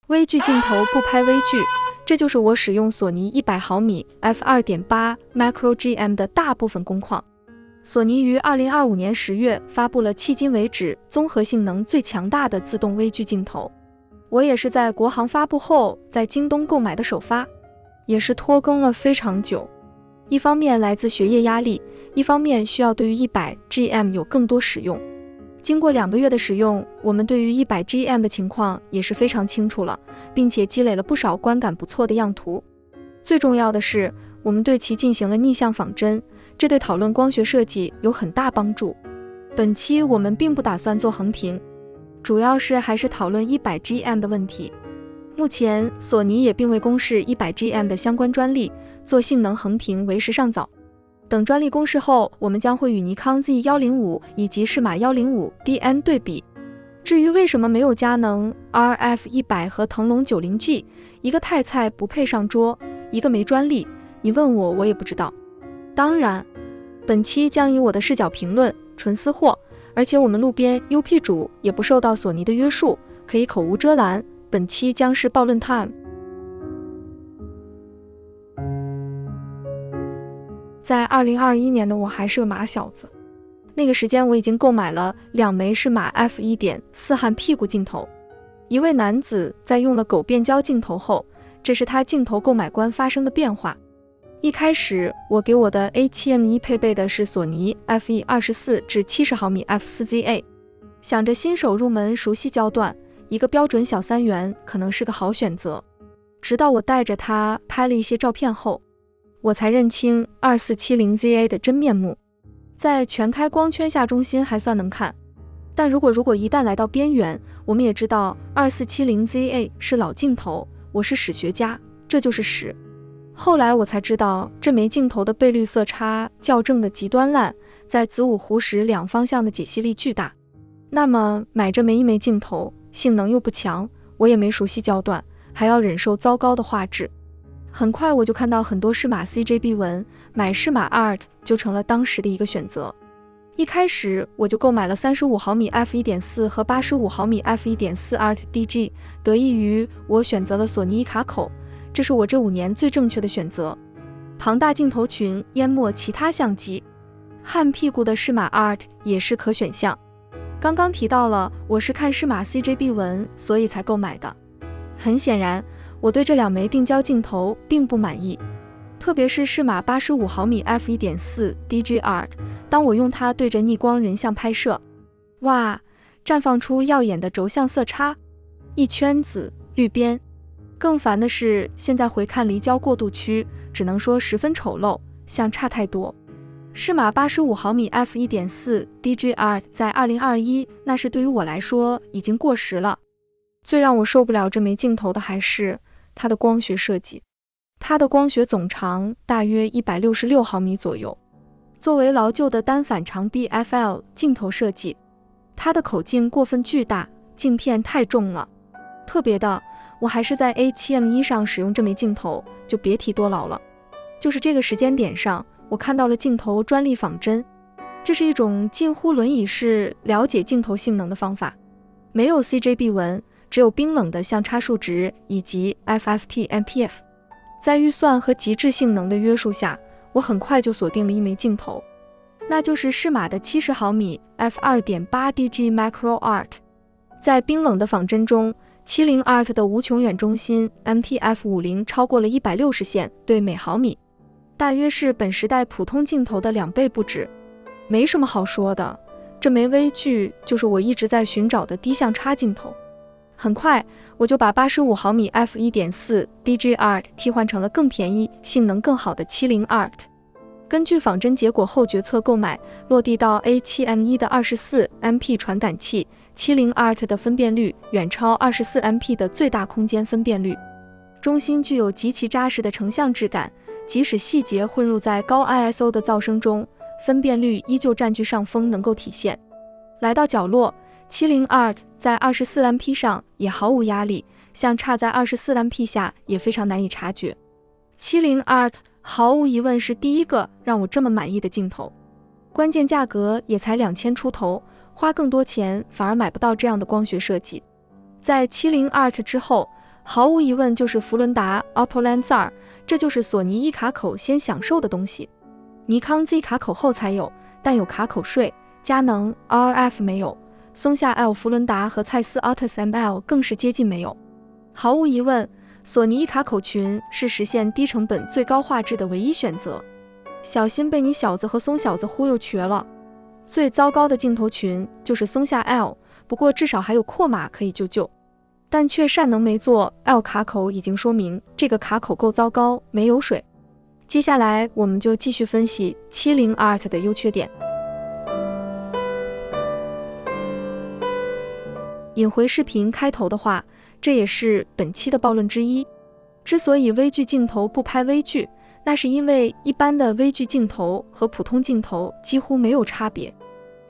微距鏡頭不拍微距，這就是我使用索尼100毫米 f2.8 Macro GM 的大部分工況。索尼於2025年10月發布了迄今為止綜合性能最強大的自動微距鏡頭。我也是在國行發布後在京東購買的首發，也是拖更了非常久。一方面來自學業壓力，一方面需要對於100 GM 有更多使用。經過2個月的使用，我們對於100 GM 的情況也是非常清楚了，並且積累了不少觀感不錯的樣圖。最重要的是，我們對其進行了逆向仿真，這對討論光學設計有很大幫助。本期我們並不打算做橫評，主要是還是討論100 GM 的問題。目前索尼也並未公示100 GM 的相關專利，做性能橫評為時尚早。等專利公示後，我們將會與尼康 Z105 以及適馬105 DN 對比。至於為什麼沒有佳能 RF100 和騰龍 90G， 一個太菜不配上桌，一個沒專利，你問我，我也不知道。當然，本期將以我的視角評論，純私貨，而且我們路邊 UP 主也不受到索尼的約束，可以口無遮攔。本期將是暴論 time。在2021年的我還是個馬小子，那個時間我已經購買了2枚適馬 f1.4 焊屁股鏡頭。一位男子在用了狗變焦鏡頭後，這是他鏡頭購買觀發生的變化。一開始我給我的 A7M1 配備的是索尼 f1.24 至70毫米 f4ZA， 想着新手入門熟悉焦段，一個標準小3元可能是個好選擇。直到我帶着它拍了一些照片後，我才認清 2470ZA 的真面目。在全開光圈下中心還算能看，但如果一旦來到邊緣，我們也知道 2470ZA 是老鏡頭，我是史學家，這就是史。後來我才知道這枚鏡頭的倍率色差校正的極端爛，在子午弧時兩方向的解析力巨大。那麼買這一枚鏡頭，性能又不強，我也沒熟悉焦段，還要忍受糟糕的畫質。很快我就看到很多適馬 CJB 文，買適馬 Art 就成了當時的一個選擇。一開始我就購買了35毫米 f1.4 和85毫米 f1.4 Art DG， 得益於我選擇了索尼一卡口，這是我這5年最正確的選擇。龐大鏡頭群淹沒其他相機，焊屁股的適馬 Art 也是可選項。剛剛提到了我是看適馬 CJB 文，所以才購買的。很顯然，我對這2枚定焦鏡頭並不滿意，特別是適馬85毫米 f1.4 DG Art， 當我用它對着逆光人像拍攝，哇，綻放出耀眼的軸向色差，一圈紫綠邊。更煩的是，現在回看離焦過渡區，只能說十分醜陋，相差太多。適馬85毫米 f1.4 DG Art 在2021，那是對於我來說已經過時了。最讓我受不了這枚鏡頭的還是它的光學設計。它的光學總長大約166毫米左右，作為老舊的單反長 BFL 鏡頭設計，它的口徑過分巨大，鏡片太重了。特別的，我還是在 A7M1 上使用這枚鏡頭，就別提多老了。就是這個時間點上，我看到了鏡頭專利仿真，這是一種近乎輪椅式了解鏡頭性能的方法。沒有 CJB 文，只有冰冷的相差數值以及 FFT-MPF。在預算和極致性能的約束下，我很快就鎖定了一枚鏡頭，那就是適馬的70毫米 f2.8 DG Macro Art。在冰冷的仿真中，70 Art 的无窮遠中心 MTF50 超過了160線對每毫米，大約是本時代普通鏡頭的2倍不止。沒什麼好說的，這枚微距就是我一直在尋找的低相差鏡頭。很快我就把85毫米 f1.4 DG Art 替換成了更便宜、性能更好的70 Art。根據仿真結果後決策購買，落地到 A7M1 的 24MP 傳感器，70 Art 的分辨率遠超 24MP 的最大空間分辨率，中心具有極其扎實的成像質感，即使細節混入在高 ISO 的噪聲中，分辨率依舊佔據上風，能夠體現。來到角落，70 Art 在 24MP 上也毫無壓力，相差在 24MP 下也非常难以察覺。70 Art 毫無疑問是第一個讓我這麼滿意的鏡頭，關鍵價格也才2000出頭，花更多錢反而買不到這樣的光學設計。在70 Art 之後毫無疑問就是福倫達 Oppo Lens 2，這就是索尼 E 卡口先享受的東西，尼康 Z 卡口後才有，但有卡口稅，佳能 RF 沒有，松下 L 福倫達和蔡司 Altus ML 更是接近沒有。毫無疑問，索尼 E 卡口群是實現低成本最高畫質的唯一選擇，小心被你小子和松小子忽悠瘸了。最糟糕的鏡頭群就是松下 L， 不過至少還有擴碼可以救，但卻善能沒做 L 卡口，已經說明這個卡口夠糟糕，沒有水。接下來我們就繼續分析70 Art 的優缺點。引回視頻開頭的話，這也是本期的暴論之一。之所以微距鏡頭不拍微距，那是因為一般的微距鏡頭和普通鏡頭幾乎沒有差別。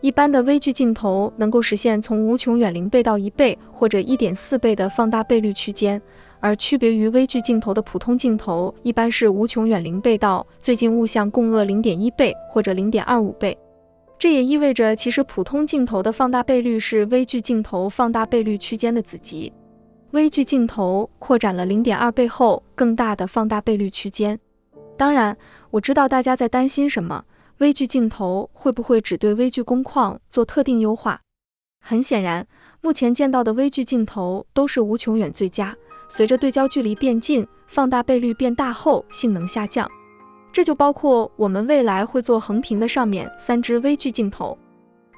一般的微距鏡頭能夠實現從無窮遠0倍到1倍或者 1.4 倍的放大倍率區間，而區別於微距鏡頭的普通鏡頭一般是無窮遠0倍到最近物像共軛 0.1 倍或者 0.25 倍。這也意味着其實普通鏡頭的放大倍率是微距鏡頭放大倍率區間的子集。微距鏡頭擴展了 0.2 倍後更大的放大倍率區間。當然，我知道大家在擔心什麼，微距鏡頭會不會只對微距工況做特定優化？很顯然，目前見到的微距鏡頭都是無窮遠最佳，隨着對焦距離變近，放大倍率變大後性能下降。這就包括我們未來會做橫屏的上面3支微距鏡頭，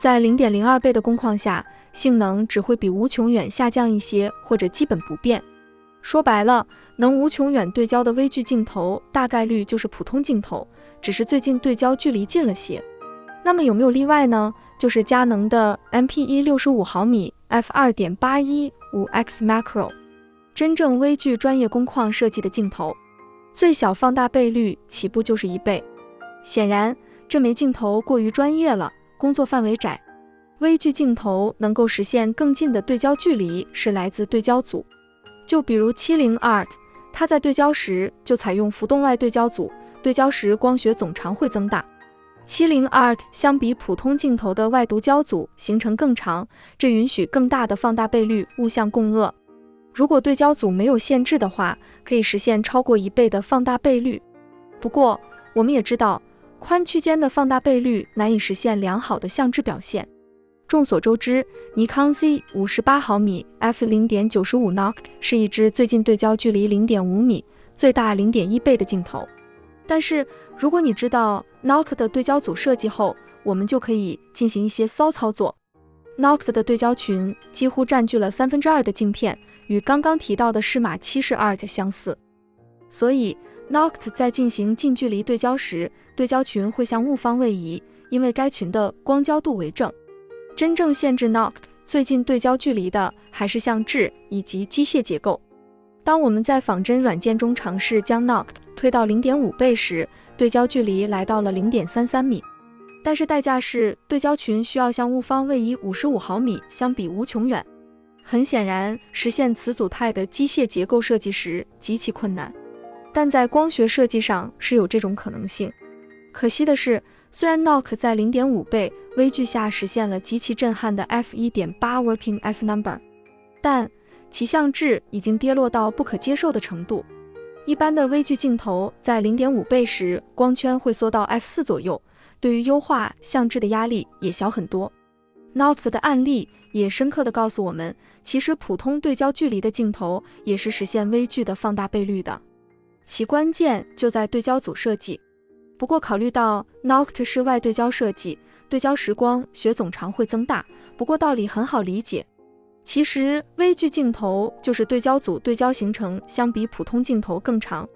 在 0.02 倍的工況下，性能只會比無窮遠下降一些，或者基本不變。說白了，能無窮遠对焦的微距鏡頭大概率就是普通鏡頭，只是最近对焦距離近了些。那麼有沒有例外呢？就是佳能的 MP1 65毫米 f2.815x Macro， 真正微距專業工況設計的鏡頭，最小放大倍率起步就是1倍。顯然，這枚鏡頭過於專業了，工作範圍窄。微距鏡頭能夠實現更近的对焦距離是來自对焦組。就比如70 Art， 它在对焦時就採用浮动外對焦組，对焦時光學總長會增大。70 Art 相比普通鏡頭的外獨焦組行程更長，這允許更大的放大倍率物像共軛。如果对焦組沒有限制的話，可以實現超過1倍的放大倍率。不過，我們也知道，寬區間的放大倍率難以實現良好的相質表現。眾所周知，尼康 Z 58毫米 f0.95 Noct 是一支最近对焦距離 0.5 米、最大 0.1 倍的鏡頭。但是，如果你知道 Noct 的对焦組設計後，我們就可以進行一些騷操作。Noct 的對焦群幾乎佔據了2/3的鏡片，與剛剛提到的適馬70 Art 相似。所以 Noct 在進行近距離對焦時，對焦群會向物方位移，因為該群的光焦度為正。真正限制 Noct 最近对焦距離的還是相質以及機械結構。當我們在仿真軟件中嘗試將 Noct 推到 0.5 倍時，對焦距離來到了 0.33 米，但是代價是對焦群需要向物方位移55毫米，相比無窮遠。很顯然，實現此組態的機械結構設計時極其困難，但在光學設計上是有這種可能性。可惜的是，雖然 Noct 在 0.5 倍微距下實現了極其震撼的 f1.8 working f number， 但其相質已經跌落到不可接受的程度。一般的微距鏡頭在 0.5 倍時，光圈會縮到 f4 左右，對於優化相質的壓力也小很多。Noct 的案例也深刻地告訴我們，其實普通對焦距離的鏡頭也是實現微距的放大倍率的，其關鍵就在对焦組設計。不過考慮到 Noct 是外對焦設計，對焦時光學總長會增大，不過道理很好理解。其實微距鏡頭就是對焦組對焦行程相比普通鏡頭更長，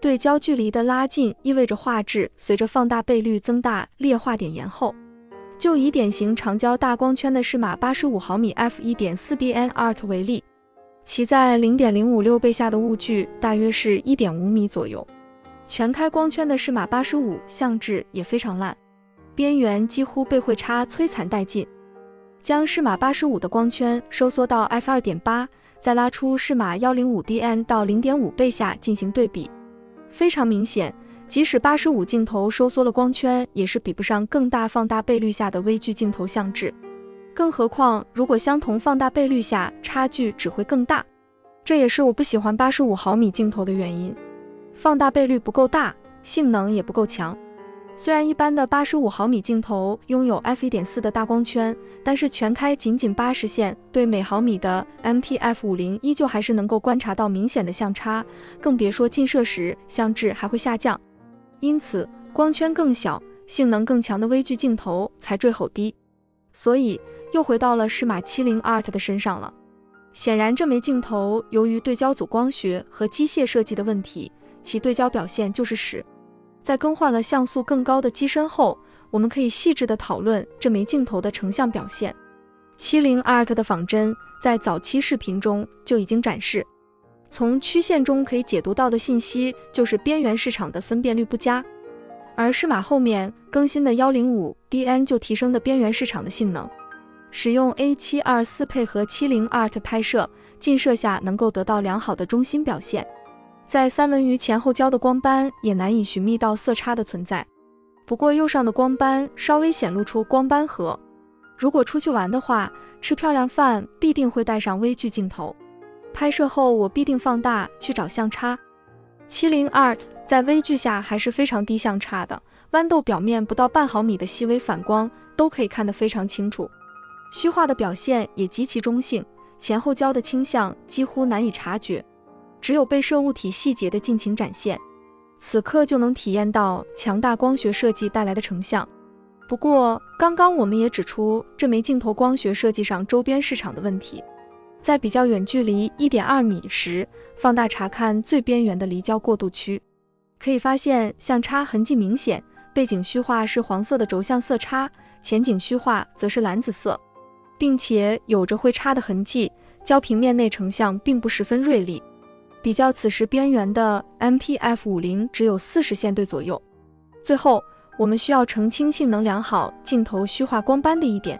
对焦距離的拉近意味着畫質隨着放大倍率增大劣化點延後。就以典型長焦大光圈的適馬85毫米 f1.4 Art 為例，其在 0.056 倍下的物距大約是 1.5 米左右。全開光圈的適馬85相質也非常爛，邊緣幾乎被繪差摧殘殆盡。將適馬85的光圈收縮到 f2.8， 再拉出適馬 105DN 到 0.5 倍下進行對比，非常明顯，即使85鏡頭收縮了光圈，也是比不上更大放大倍率下的微距鏡頭相質。更何況，如果相同放大倍率下，差距只會更大。這也是我不喜歡85毫米鏡頭的原因，放大倍率不夠大，性能也不夠強。雖然一般的85毫米鏡頭擁有 f1.4 的大光圈，但是全開僅80線對每毫米的 MTF50依舊還是能夠觀察到明顯的相差，更別說近攝時相質還會下降。因此，光圈更小、性能更強的微距鏡頭才最後低。所以又回到了適馬70 ART 的身上了。顯然這枚鏡頭由於對焦組光學和機械設計的問題，其對焦表現就是屎。在更換了像素更高的機身後，我們可以細緻地討論這枚鏡頭的成像表現。70 ART 的仿真在早期視頻中就已經展示，從曲線中可以解讀到的信息就是邊緣市場的分辨率不佳，而適馬後面更新的 105DN 就提升的邊緣市場的性能。使用 A724 配合70 ART 拍攝，近攝下能夠得到良好的中心表現。在三文魚前後焦的光斑也難以尋覓到色差的存在，不過右上的光斑稍微顯露出光斑盒。如果出去玩的話，吃漂亮飯必定會帶上微距鏡頭，拍攝後我必定放大去找相差。70 ART 在微距下還是非常低相差的，豌豆表面不到半毫米的細微反光都可以看得非常清楚。虛化的表現也極其中性，前後焦的傾向幾乎難以察覺，只有被攝物體細節的盡情展現，此刻就能體驗到強大光學設計帶來的成像。不過，剛剛我們也指出這枚鏡頭光學設計上周邊市場的問題。在比較遠距離 1.2 米時，放大查看最邊緣的離焦過渡區，可以發現相差痕跡明顯，背景虛化是黃色的軸向色差，前景虛化則是藍紫色，並且有着會差的痕跡，焦平面內成像並不十分銳利。比較此时邊緣的 MTF50 只有40線對左右。最後，我們需要澄清性能良好、鏡頭虛化光斑的一點。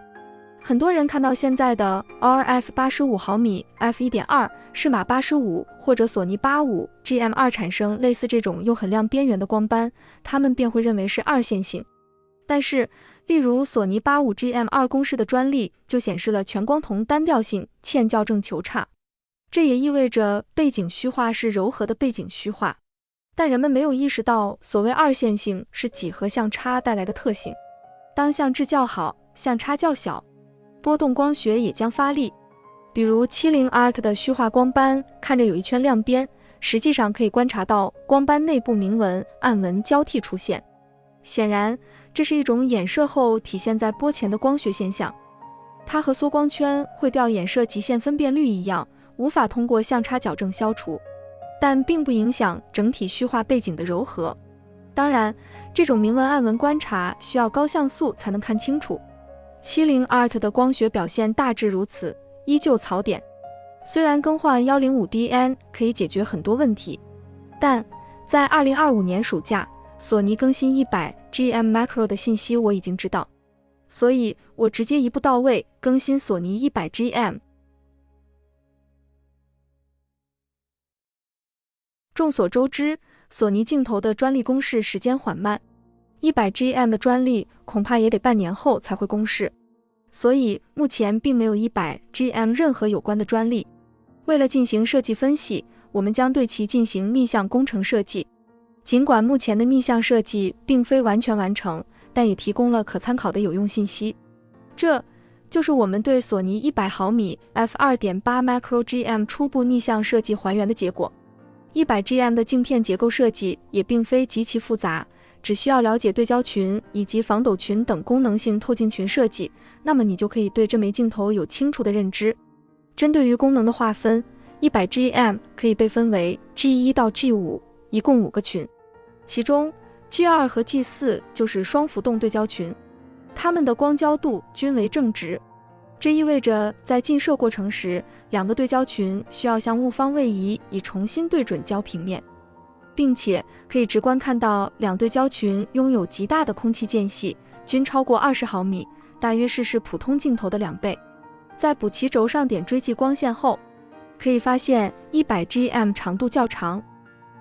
很多人看到現在的 RF 85毫米 f1.2、適馬85或者索尼85 GM2 產生類似這種又很亮邊緣的光斑，他們便會認為是二線性。但是，例如索尼85 GM2 公示的專利就顯示了全光瞳單調性欠校正球差，這也意味着背景虛化是柔和的背景虛化。但人們沒有意識到，所謂二線性是幾何相差帶來的特性。當相質較好，相差較小，波動光學也將發力。比如70 ART 的虛化光斑看着有一圈亮邊，實際上可以觀察到光斑內部明紋、暗紋交替出現。顯然，這是一種衍射後體現在波前的光學現象。它和縮光圈會掉衍射極限分辨率一樣，無法通過相差矯正消除，但並不影響整體虛化背景的柔和。當然，這種明紋暗紋觀察需要高像素才能看清楚。70 ART 的光学表現大致如此，依舊槽點。雖然更換 105DN 可以解決很多問題，但在2025年暑假，索尼更新100GM Macro 的信息我已經知道，所以我直接一步到位更新索尼100GM。眾所周知，索尼鏡頭的專利公示時間緩慢，100GM 的專利恐怕也得半年後才會公示，所以目前並沒有100GM 任何有關的專利。為了進行設計分析，我們將對其進行逆向工程設計。儘管目前的逆向設計並非完全完成，但也提供了可參考的有用信息。這就是我們對索尼100毫米 f2.8 Macro GM 初步逆向設計還原的結果。100GM 的鏡片結構設計也並非極其複雜，只需要了解對焦群以及防抖群等功能性透鏡群設計，那麼你就可以對這枚鏡頭有清楚的認知。針對於功能的劃分， 100GM 可以被分為 G1 到 G5， 一共5個群，其中 G2 和 G4 就是雙浮动对焦群，它們的光焦度均為正值。這意味着在近攝過程時，兩個對焦群需要向物方位移，以重新對準焦平面，並且可以直觀看到兩对焦群擁有極大的空氣间隙，均超過20毫米，大約是普通鏡頭的2倍。在補齊軸上點追跡光線後，可以發現 100GM 長度較長，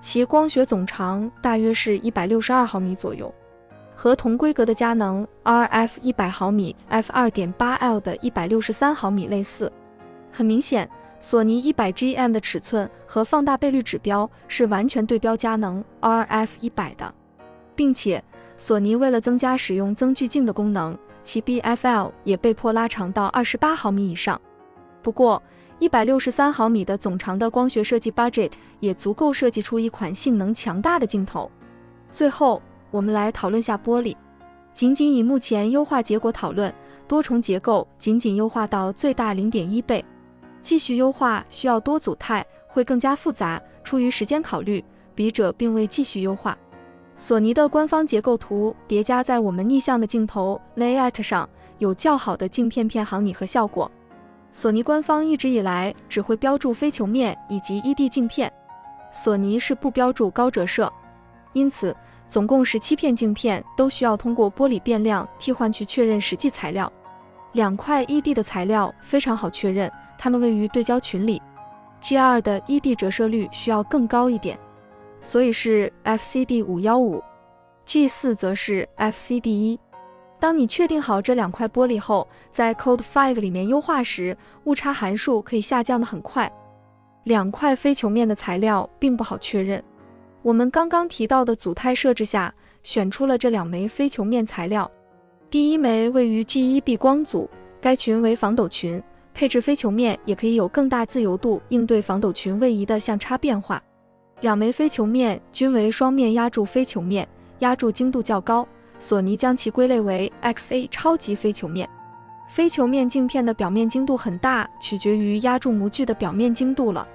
其光學總長大約是162毫米左右，和同規格的佳能 RF 100毫米 f2.8L 的163毫米類似。很明顯，索尼 100GM 的尺寸和放大倍率指標是完全对標佳能 RF100 的，并且索尼为了增加使用增距鏡的功能，其 BFL 也被迫拉長到28毫米以上。不過163毫米的總長的光學設計 budget 也足夠設計出一款性能強大的鏡頭。最後，我們來討論下玻璃。僅以目前優化結果討論，多重結構僅優化到最大 0.1 倍。繼續優化需要多組態，會更加複雜。出於時間考慮，筆者並未繼續優化。索尼的官方結構圖疊加在我們逆向的鏡頭 layout 上，有較好的鏡片片行擬合效果。索尼官方一直以來只會標注非球面以及 ED 鏡片，索尼是不標注高折射，因此總共17片鏡片都需要通過玻璃變量替換去確認實際材料。2塊 ED 的材料非常好確認，它們位於對焦群裡。G2 的 ED 折射率需要更高一點，所以是 FCD515，G4 則是 FCD1。當你確定好這2塊玻璃後，在 Code 5裡面優化時，誤差函數可以下降得很快。2塊非球面的材料並不好確認。我們剛剛提到的組態設置下，選出了這2枚非球面材料。第一枚位於 G1B 光組，該群為防抖群，配置非球面也可以有更大自由度應對防抖群位移的相差變化。2枚非球面均為雙面壓鑄非球面，壓鑄精度較高，索尼將其歸類為 XA 超級非球面。非球面鏡片的表面精度很大，取決於壓鑄模具的表面精度了。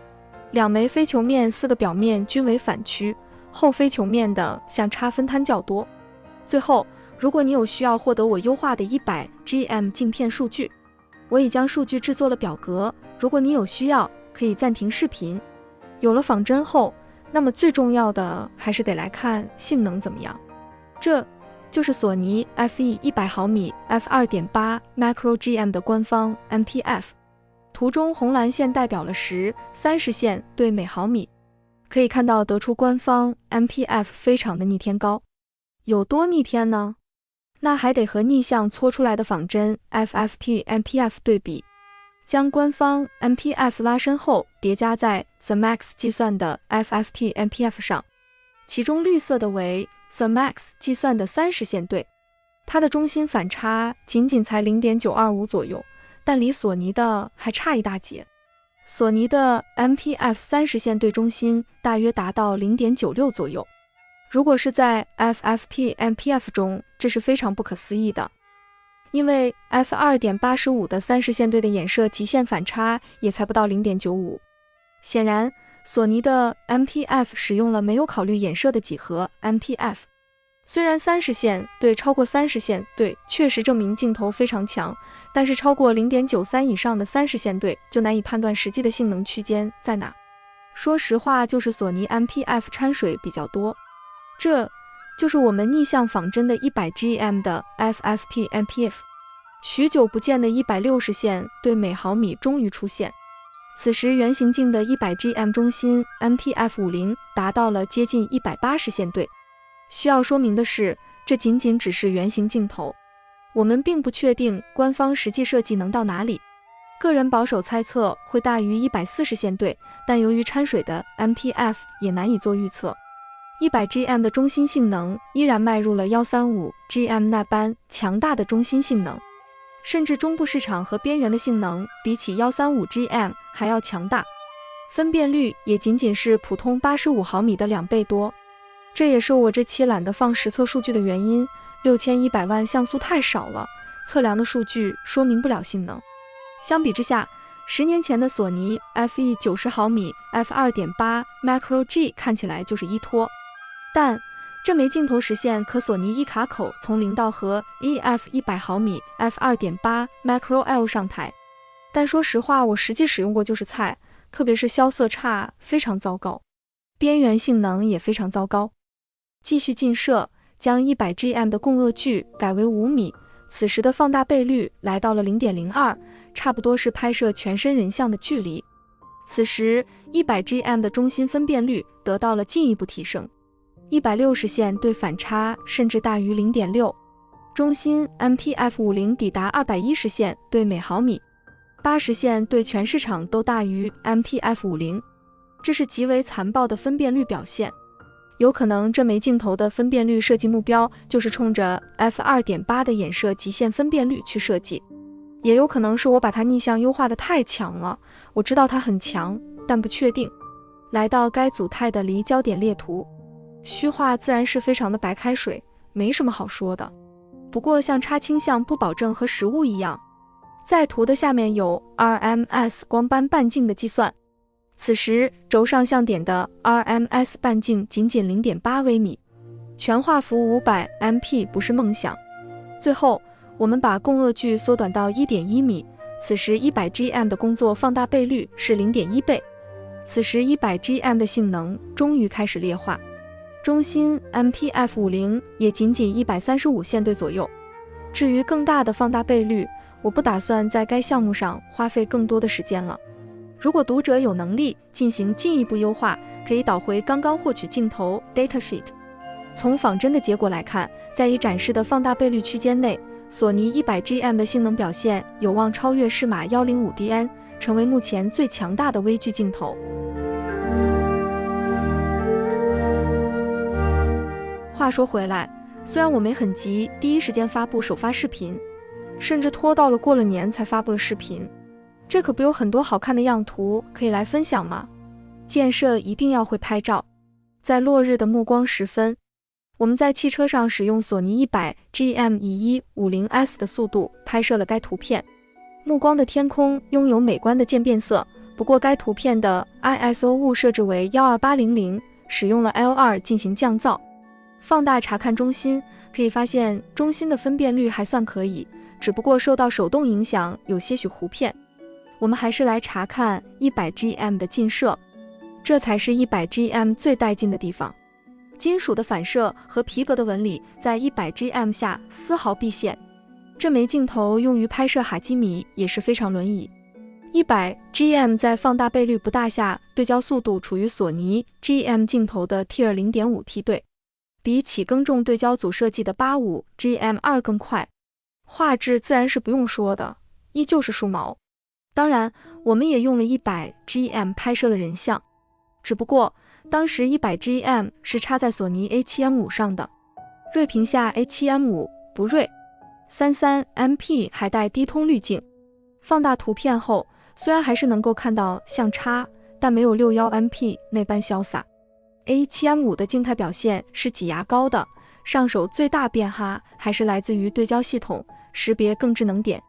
2枚非球面4個表面均為反曲，後非球面的相差分攤較多。最後，如果你有需要獲得我優化的 100GM 鏡片數據，我已將數據製作了表格，如果你有需要，可以暫停視頻。有了仿真後，那麼最重要的還是得來看性能怎麼樣。這就是索尼 FE 100毫米 f2.8 Macro GM 的官方 MTF。圖中紅藍線代表了10、30線對每毫米，可以看到得出官方 MTF 非常的逆天高。有多逆天呢？那還得和逆向搓出來的仿真 FFT MTF 對比。將官方 MTF 拉伸後疊加在 The Max 計算的 FFT MTF 上，其中綠色的為 The Max 計算的30線對，它的中心反差僅才 0.925 左右，但離索尼的還差一大截。索尼的 MTF 30線對中心大約達到 0.96 左右，如果是在 FFT MTF 中，這是非常不可思議的。因為 f2.85 的30線對的衍射極限反差也才不到 0.95。顯然，索尼的 MTF 使用了沒有考慮衍射的幾何 MTF。雖然30線對超過30線對確實證明鏡頭非常強，但是超過 0.93 以上的30線對就難以判斷實際的性能區間在哪。說實話，就是索尼 MTF 摻水比較多。這就是我們逆向仿真的 100GM 的 FFT MTF。許久不見的160線對每毫米終於出現，此時圓形鏡的 100GM 中心 MTF50 達到了接近180線對。需要說明的是，這僅只是圓形鏡頭，我們並不確定官方實際設計能到哪裡。個人保守猜測會大於140線對，但由於摻水的 MTF 也難以做預測。100GM 的中心性能依然邁入了 135GM 那般強大的中心性能，甚至中部市場和邊緣的性能比起 135GM 還要強大，分辨率也僅是普通85毫米的2倍多。這也是我這期懶得放實測數據的原因，6100萬像素太少了，測量的數據說明不了性能。相比之下，10年前的索尼 FE 90毫米 f2.8 Macro G 看起来就是一拖。但這枚鏡頭實現可索尼一卡口從0到和 EF 100毫米 f2.8 Macro L 上台，但說實話，我實際使用過就是菜，特別是消色差非常糟糕，邊緣性能也非常糟糕。繼續近攝，將 100GM 的共軛距改為5米，此時的放大倍率來到了 0.02， 差不多是拍攝全身人像的距離。此時 100GM 的中心分辨率得到了進一步提升，160線對反差甚至大於 0.6， 中心 MTF50 抵達210線對每毫米。80線對全市場都大於 MT-F50，這是極為殘暴的分辨率表現。有可能這枚鏡頭的分辨率設計目標就是衝着 f2.8 的衍射極限分辨率去設計，也有可能是我把它逆向優化的太強了。我知道它很強，但不確定。來到該組態的離焦點列圖，虛化自然是非常的白開水，沒什麼好說的。不過像差傾向不保證和實物一樣，在圖的下面有 RMS 光斑半徑的計算。此時軸上相點的 RMS 半徑僅僅 0.8 微米，全畫幅500 MP 不是夢想。最後我們把共轭距縮短到 1.1 米，此時 100GM 的工作放大倍率是 0.1 倍。此时 100GM 的性能終於開始劣化，中心 MT-F50 也僅僅135線對左右。至於更大的放大倍率，我不打算在該項目上花費更多的時間了。如果讀者有能力進行進一步優化，可以導回剛剛獲取鏡頭 datasheet。從仿真的結果來看，在已展示的放大倍率區間內，索尼 100GM 的性能表現有望超越適馬 105DN， 成為目前最強大的微距鏡頭。話說回來，雖然我沒很急第一時間發布首發視頻，甚至拖到了過了年才發布了視頻，這可不有很多好看的樣圖可以來分享嗎？建設一定要會拍照。在落日的暮光時分，我們在汽車上使用索尼 100GM 以 150S 的速度拍攝了該圖片。暮光的天空擁有美觀的漸變色，不過該圖片的 ISO 誤設置為12800，使用了 L2 進行降噪。放大查看中心，可以發現中心的分辨率還算可以，只不過受到手動影響有些許糊片。我們還是來查看 100GM 的近攝，這才是 100GM 最帶勁的地方。金屬的反射和皮革的紋理在 100GM 下絲毫畢現。這枚鏡頭用於拍攝哈基米也是非常輪椅。100GM 在放大倍率不大下，對焦速度處於索尼 GM 鏡頭的 Tier 0.5 梯隊，比起更重對焦組設計的 85GM2 更快。畫質自然是不用說的，依舊是數毛。當然，我們也用了 100GM 拍攝了人像，只不過當時 100GM 是插在索尼 A7M5 上的，銳屏下 A7M5 不銳，33MP 還帶低通濾鏡。放大圖片後，雖然還是能夠看到像差，但沒有 61MP 那般瀟灑。A7M5 的靜態表現是擠牙膏的，上手最大變化還是來自於對焦系統，識別更智能點。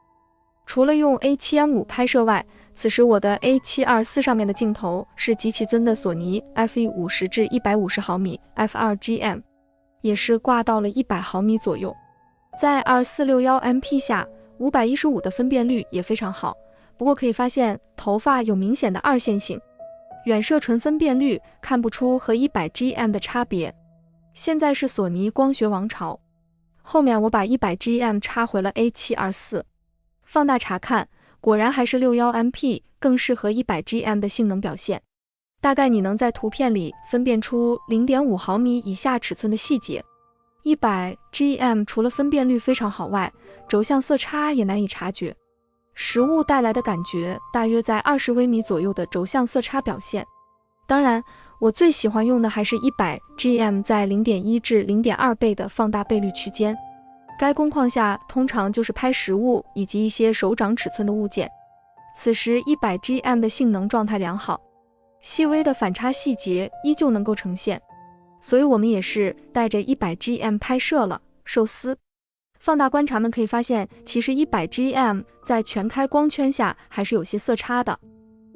除了用 A7M5 拍攝外，此時我的 A724 上面的鏡頭是极其尊的索尼 F150至150毫米 F2GM， 也是掛到了100毫米左右。在 2461MP 下，515的分辨率也非常好，不過可以發現頭髮有明顯的二線性，遠攝純分辨率看不出和 100GM 的差別。現在是索尼光學王朝，後面我把 100GM 插回了 A724。放大查看，果然還是 61MP 更適合 100GM 的性能表現。大概你能在圖片裡分辨出 0.5 毫米以下尺寸的細節。100GM 除了分辨率非常好外，軸向色差也難以察覺。實物帶來的感覺大約在20微米左右的軸向色差表現。當然，我最喜歡用的還是 100GM 在 0.1 至 0.2 倍的放大倍率區間。該工況下通常就是拍實物以及一些手掌尺寸的物件。此時 100GM 的性能狀態良好，細微的反差細節依舊能夠呈現，所以我們也是帶着 100GM 拍攝了壽司。放大觀察們可以發現，其實 100GM 在全開光圈下還是有些色差的。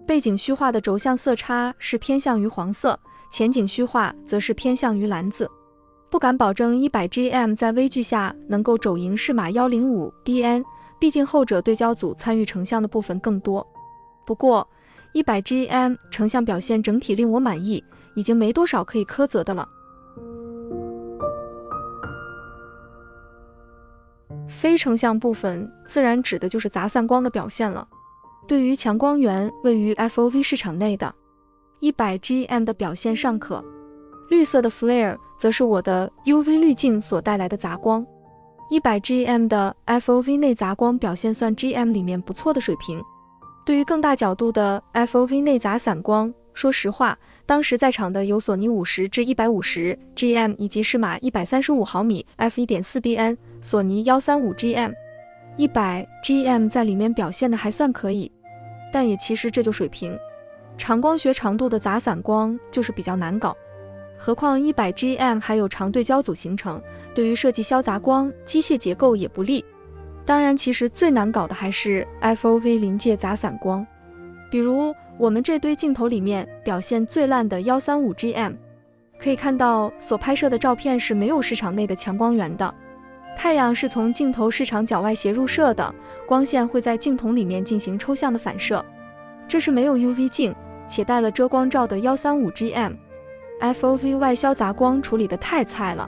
背景虛化的軸向色差是偏向於黃色，前景虛化則是偏向於藍紫。不敢保證 100GM 在微距下能夠肘贏適馬 105DN， 畢竟後者对焦組參與成像的部分更多。不過 100GM 成像表現整體令我滿意，已經沒多少可以苛責的了。非成像部分自然指的就是雜散光的表現了。對於強光源位於 FOV 市场內的 100GM 的表現尚可，綠色的 flare 則是我的 UV 濾鏡所帶來的雜光。100GM 的 FOV 內雜光表現算 GM 裡面不錯的水平。對於更大角度的 FOV 內雜散光，說實話，當時在場的有索尼50至150 GM 以及適馬135毫米 f1.4DN， 索尼135 GM、100 GM 在裡面表現的還算可以，但也其實這就水平。長光學長度的雜散光就是比較難搞，何況100 GM 還有長對焦組形成，對於設計消雜光機械結構也不利。當然，其實最難搞的還是 FOV 臨界雜散光，比如我們這堆鏡頭裡面表現最爛的135 GM， 可以看到所拍攝的照片是沒有視場內的強光源的，太陽是從鏡頭視場角外斜入射的，光線會在鏡頭裡面進行抽象的反射，這是沒有 UV 鏡且帶了遮光罩的135 GM。FOV 外消雜光處理得太菜了，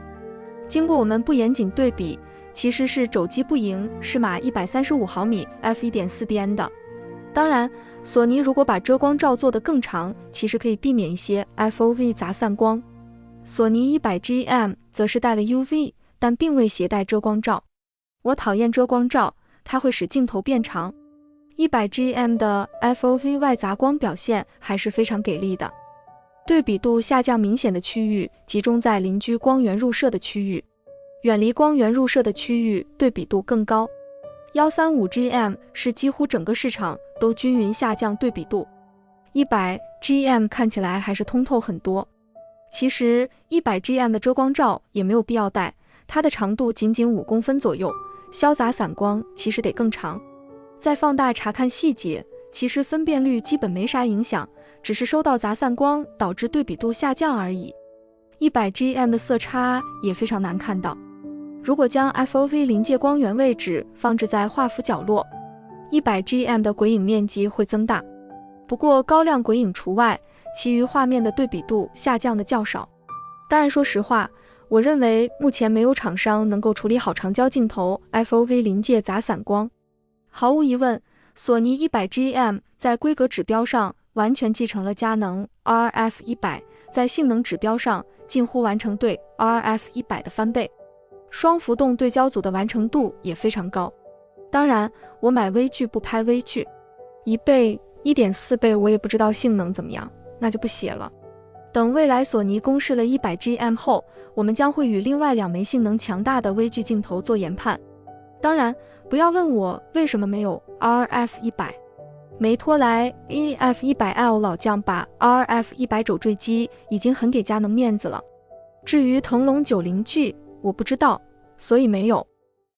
經過我們不嚴謹對比，其實是肘擊不贏適馬135毫米 f1.4DN 的。當然，索尼如果把遮光罩做得更長，其實可以避免一些 FOV 雜散光。索尼100 GM 則是帶了 UV， 但並未攜帶遮光罩。我討厭遮光罩，它會使鏡頭變長。100 GM 的 FOV 外雜光表現還是非常給力的，對比度下降明顯的區域集中在鄰居光源入射的區域，遠離光源入射的區域對比度更高。135 GM 是幾乎整個市場都均勻下降对比度，100 GM 看起來還是通透很多。其實100 GM 的遮光罩也沒有必要戴，它的長度僅僅5公分左右，消雜散光其實得更長。再放大查看細節，其實分辨率基本沒啥影響，只是收到雜散光導致對比度下降而已。100 GM 的色差也非常難看到。如果將 FOV 臨界光源位置放置在畫幅角落，100 GM 的鬼影面積會增大，不過高亮鬼影除外，其餘畫面的对比度下降的較少。當然說實話，我認為目前沒有廠商能夠處理好長焦鏡頭 FOV 臨界雜散光。毫無疑問，索尼100 GM 在規格指標上完全繼承了佳能 RF100， 在性能指標上近乎完成對 RF100 的翻倍。雙浮动对焦組的完成度也非常高。當然，我買微距不拍微距，1倍、1.4倍我也不知道性能怎麼樣，那就不寫了。等未來索尼公示了100 GM 後，我們將會與另外2枚性能強大的微距鏡頭做研判。當然，不要問我為什麼沒有 RF100， 沒拖來 EF100L 老將把 RF100 肘墜機已經很給佳能面子了。至於騰龍 90G，我不知道，所以沒有。